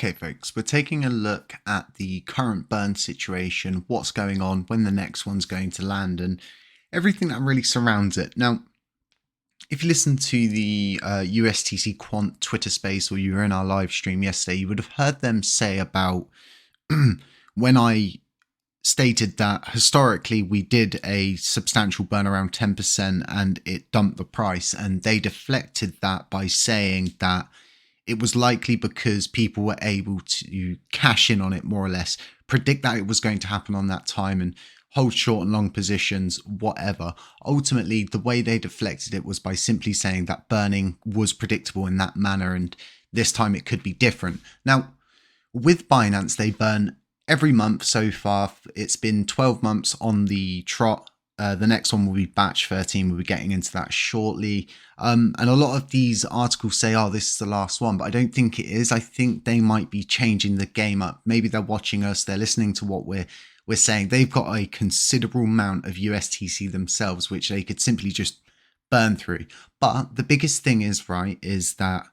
Okay, folks, we're taking a look at the current burn situation, what's going on, when the next one's going to land, and everything that really surrounds it. Now, if you listen to the USTC Quant Twitter space, or you were in our live stream yesterday, you would have heard them say about when I stated that historically we did a substantial burn around 10% and it dumped the price, and they deflected that by saying that it was likely because people were able to cash in on it, more or less, predict that it was going to happen on that time and hold short and long positions, whatever. Ultimately, the way they deflected it was by simply saying that burning was predictable in that manner, and this time it could be different. Now, with Binance, they burn every month so far. It's been 12 months on the trot. The next one will be batch 13. We'll be getting into that shortly. And a lot of these articles say, oh, this is the last one, but I don't think it is. I think they might be changing the game up. Maybe they're watching us. They're listening to what we're saying. They've got a considerable amount of USTC themselves, which they could simply just burn through. But the biggest thing is, right, is that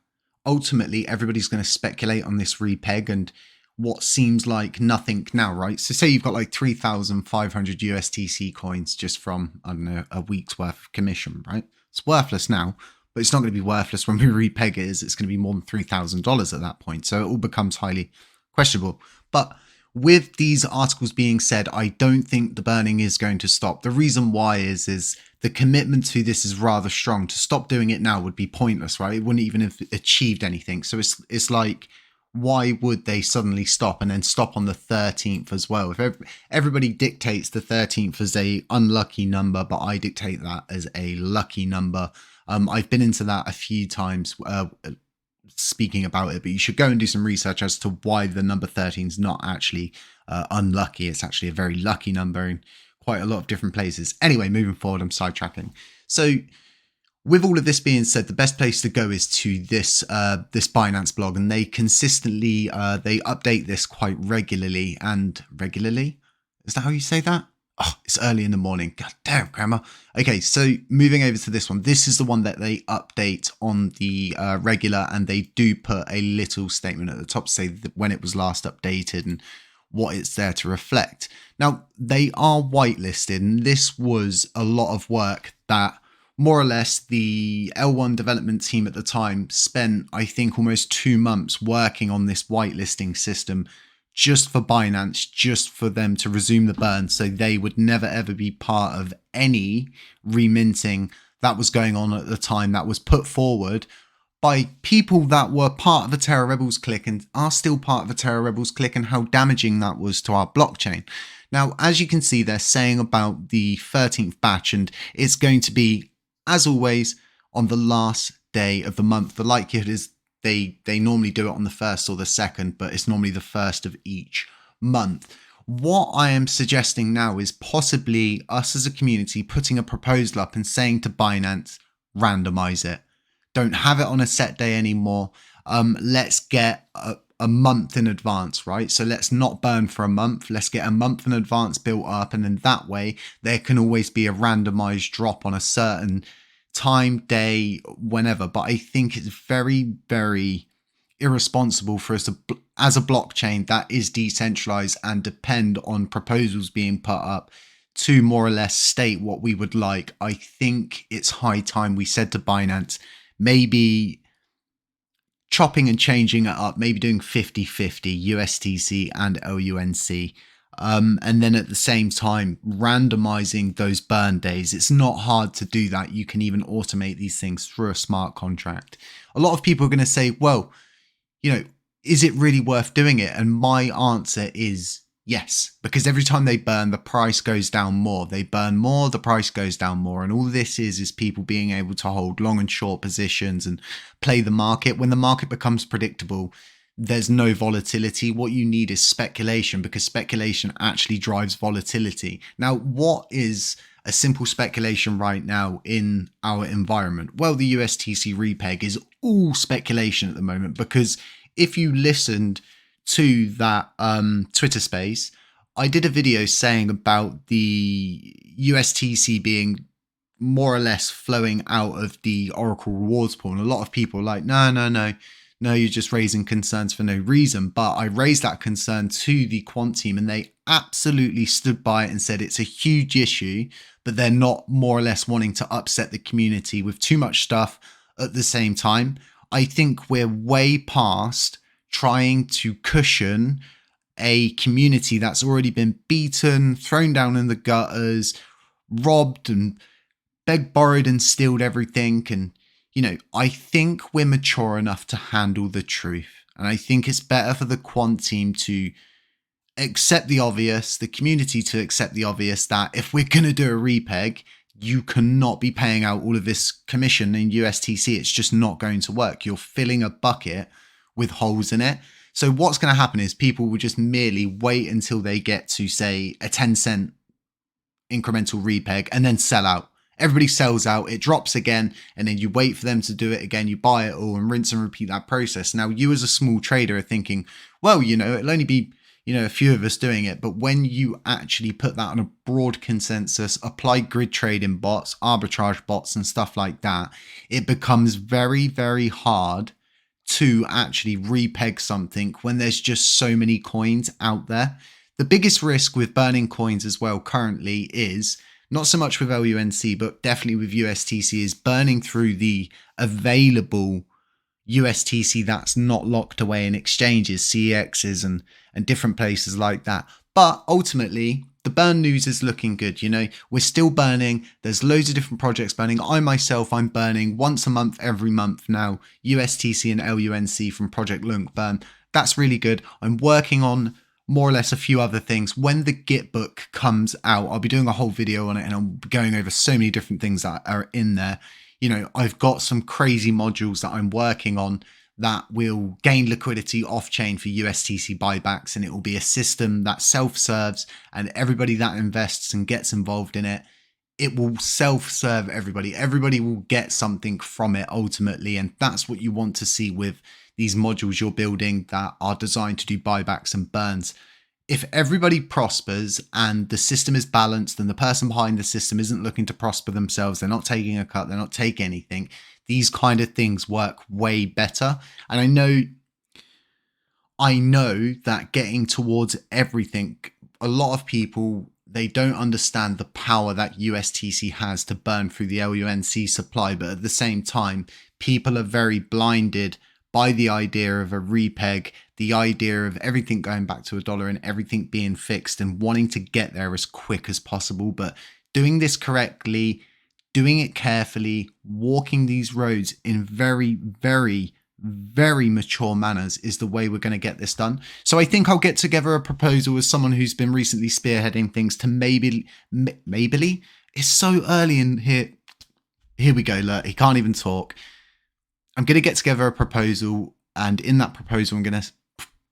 ultimately everybody's going to speculate on this repeg and what seems like nothing now, right? So say you've got like 3,500 USTC coins just from, I don't know, a week's worth of commission, right? It's worthless now, but it's not going to be worthless when we repeg it. It's going to be more than $3,000 at that point. So it all becomes highly questionable. But with these articles being said, I don't think the burning is going to stop. The reason why is the commitment to this is rather strong. To stop doing it now would be pointless, right? It wouldn't even have achieved anything. So it's like, why would they suddenly stop and then stop on the 13th as well? If everybody dictates the 13th as a unlucky number, but I dictate that as a lucky number. I've been into that a few times speaking about it, but you should go and do some research as to why the number 13 is not actually unlucky. It's actually a very lucky number in quite a lot of different places. Anyway, moving forward, I'm sidetracking. So with all of this being said, the best place to go is to this Binance blog, and they consistently they update this quite regularly. And regularly, is that how you say that? Oh, it's early in the morning. God damn, grammar. Okay, so moving over to this one. This is the one that they update on the regular, and they do put a little statement at the top to say that when it was last updated and what it's there to reflect. Now, they are whitelisted, and this was a lot of work that more or less the L1 development team at the time spent, I think, almost 2 months working on this whitelisting system just for Binance, just for them to resume the burn, so they would never ever be part of any reminting that was going on at the time, that was put forward by people that were part of the Terra Rebels clique and are still part of the Terra Rebels clique, and how damaging that was to our blockchain. Now, as you can see, they're saying about the 13th batch, and it's going to be, as always, on the last day of the month. The likelihood is they normally do it on the 1st or the 2nd, but it's normally the 1st of each month. What I am suggesting now is possibly us as a community putting a proposal up and saying to Binance, randomize it. Don't have it on a set day anymore. Let's get a month in advance, right? So let's not burn for a month. Let's get a month in advance built up, and then that way there can always be a randomized drop on a certain time, day, whenever. But I think it's very, very irresponsible for us to, as a blockchain that is decentralized and depend on proposals being put up to more or less state what we would like. I think it's high time we said to Binance, maybe chopping and changing it up, maybe doing 50-50 USTC and LUNC. And then at the same time, randomizing those burn days. It's not hard to do that. You can even automate these things through a smart contract. A lot of people are going to say, well, you know, is it really worth doing it? And my answer is yes, because every time they burn, the price goes down more. They burn more, the price goes down more. And all this is people being able to hold long and short positions and play the market. When the market becomes predictable, there's no volatility. What you need is speculation, because speculation actually drives volatility. Now, what is a simple speculation right now in our environment? Well, the USTC repeg is all speculation at the moment, because if you listened to that Twitter space, I did a video saying about the USTC being more or less flowing out of the Oracle rewards pool. And a lot of people are like, no, no, you're just raising concerns for no reason. But I raised that concern to the quant team and they absolutely stood by it and said it's a huge issue, but they're not more or less wanting to upset the community with too much stuff at the same time. I think we're way past trying to cushion a community that's already been beaten, thrown down in the gutters, robbed and begged, borrowed and stealed everything. And, I think we're mature enough to handle the truth. And I think it's better for the quant team to accept the obvious, the community to accept the obvious, that if we're going to do a repeg, you cannot be paying out all of this commission in USTC. It's just not going to work. You're filling a bucket with holes in it. So what's going to happen is people will just merely wait until they get to, say, a 10-cent incremental repeg and then sell out. Everybody sells out, it drops again, and then you wait for them to do it again. You buy it all and rinse and repeat that process. Now, you as a small trader are thinking, well, it'll only be, a few of us doing it. But when you actually put that on a broad consensus, apply grid trading bots, arbitrage bots, and stuff like that, it becomes very, very hard to actually repeg something when there's just so many coins out there. The biggest risk with burning coins as well currently is not so much with LUNC, but definitely with USTC, is burning through the available USTC that's not locked away in exchanges, CEXs and different places like that. But ultimately, the burn news is looking good. We're still burning. There's loads of different projects burning. I'm burning once a month, every month now, USTC and LUNC from ProjectLUNCBurn. That's really good. I'm working on more or less a few other things. When the Git book comes out, I'll be doing a whole video on it and I'll be going over so many different things that are in there. I've got some crazy modules that I'm working on that will gain liquidity off chain for USTC buybacks, and it will be a system that self-serves, and everybody that invests and gets involved in it, it will self-serve everybody. Everybody will get something from it ultimately, and that's what you want to see with these modules you're building that are designed to do buybacks and burns. If everybody prospers and the system is balanced and the person behind the system isn't looking to prosper themselves, they're not taking a cut, they're not taking anything, these kind of things work way better. And I know that getting towards everything, a lot of people, they don't understand the power that USTC has to burn through the LUNC supply. But at the same time, people are very blinded by the idea of a repeg, the idea of everything going back to $1 and everything being fixed and wanting to get there as quick as possible. But doing this correctly, doing it carefully, walking these roads in very, very, very mature manners is the way we're going to get this done. So I think I'll get together a proposal as someone who's been recently spearheading things to maybe it's so early in here. Here we go. Look, he can't even talk. I'm going to get together a proposal, and in that proposal, I'm going to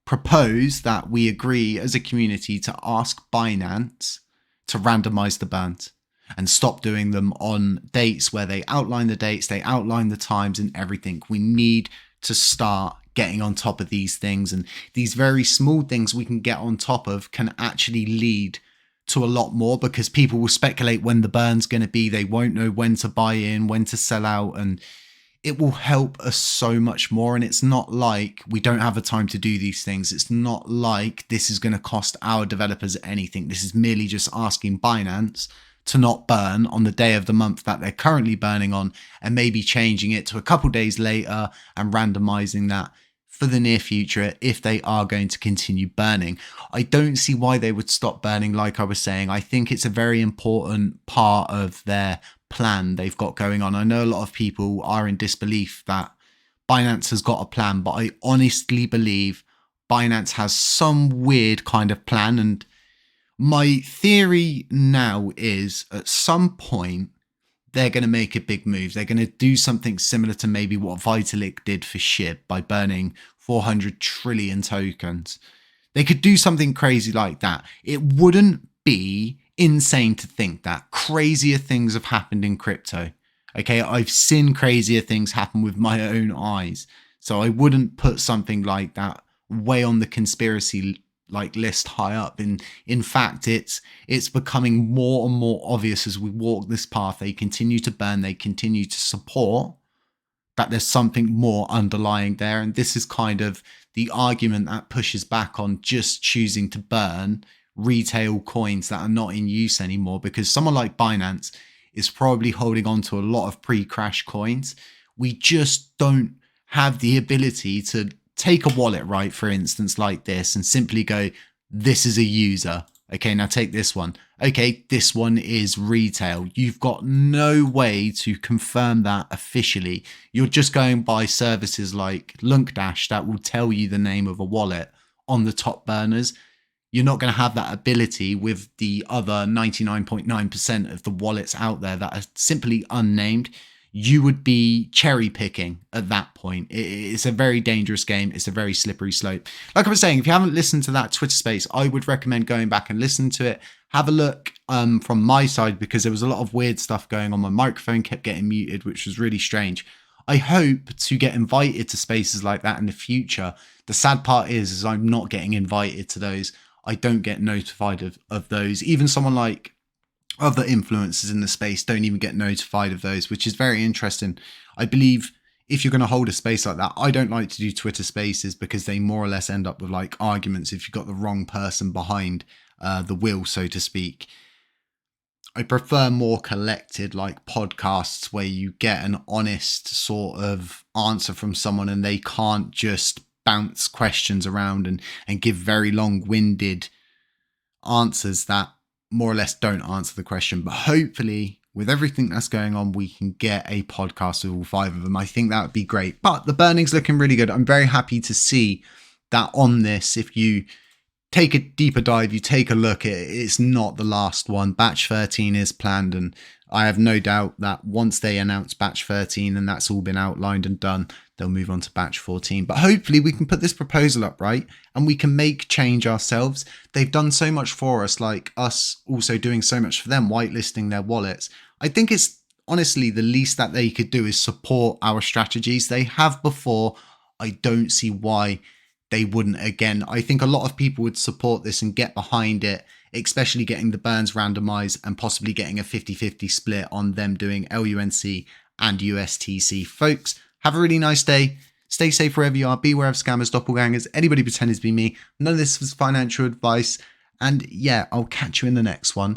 propose that we agree as a community to ask Binance to randomize the burns and stop doing them on dates where they outline the dates, they outline the times and everything. We need to start getting on top of these things, and these very small things we can get on top of can actually lead to a lot more, because people will speculate when the burn's going to be. They won't know when to buy in, when to sell out, and it will help us so much more. And it's not like we don't have the time to do these things. It's not like this is going to cost our developers anything. This is merely just asking Binance to not burn on the day of the month that they're currently burning on, and maybe changing it to a couple days later and randomizing that for the near future if they are going to continue burning. I don't see why they would stop burning. Like I was saying, I think it's a very important part of their plan they've got going on. I know a lot of people are in disbelief that Binance has got a plan, but I honestly believe Binance has some weird kind of plan. And my theory now is at some point they're going to make a big move. They're going to do something similar to maybe what Vitalik did for SHIB by burning 400 trillion tokens. They could do something crazy like that. It wouldn't be insane to think that. Crazier things have happened in crypto. Okay, I've seen crazier things happen with my own eyes. So I wouldn't put something like that way on the conspiracy list high up. In fact, it's becoming more and more obvious as we walk this path. They continue to burn, they continue to support that there's something more underlying there. And this is kind of the argument that pushes back on just choosing to burn retail coins that are not in use anymore, because someone like Binance is probably holding on to a lot of pre-crash coins. We just don't have the ability to take a wallet, right, for instance, like this, and simply go, this is a user. Okay, now take this one. Okay, this one is retail. You've got no way to confirm that officially. You're just going by services like LUNC that will tell you the name of a wallet on the top burners. You're not going to have that ability with the other 99.9% of the wallets out there that are simply unnamed. You would be cherry picking at that point. It's a very dangerous game. It's a very slippery slope. Like I was saying, if you haven't listened to that Twitter space, I would recommend going back and listen to it. Have a look from my side, because there was a lot of weird stuff going on. My microphone kept getting muted, which was really strange. I hope to get invited to spaces like that in the future. The sad part is I'm not getting invited to those. I don't get notified of those. Even someone like other influencers in the space don't even get notified of those, which is very interesting. I believe if you're going to hold a space like that, I don't like to do Twitter spaces because they more or less end up with like arguments if you've got the wrong person behind the wheel, so to speak. I prefer more collected like podcasts where you get an honest sort of answer from someone and they can't just bounce questions around and give very long-winded answers that more or less don't answer the question. But hopefully with everything that's going on, we can get a podcast with all 5 of them. I think that would be great. But the burning's looking really good. I'm very happy to see that on this. If you take a deeper dive, you take a look, it's not the last one. Batch 13 is planned, and I have no doubt that once they announce batch 13 and that's all been outlined and done, they'll move on to batch 14. But hopefully we can put this proposal up, right? And we can make change ourselves. They've done so much for us, like us also doing so much for them, whitelisting their wallets. I think it's honestly the least that they could do is support our strategies. They have before. I don't see why they wouldn't again. I think a lot of people would support this and get behind it, especially getting the burns randomized and possibly getting a 50-50 split on them doing LUNC and USTC. Folks, have a really nice day. Stay safe wherever you are. Beware of scammers, doppelgangers, anybody pretending to be me. None of this was financial advice. And yeah, I'll catch you in the next one.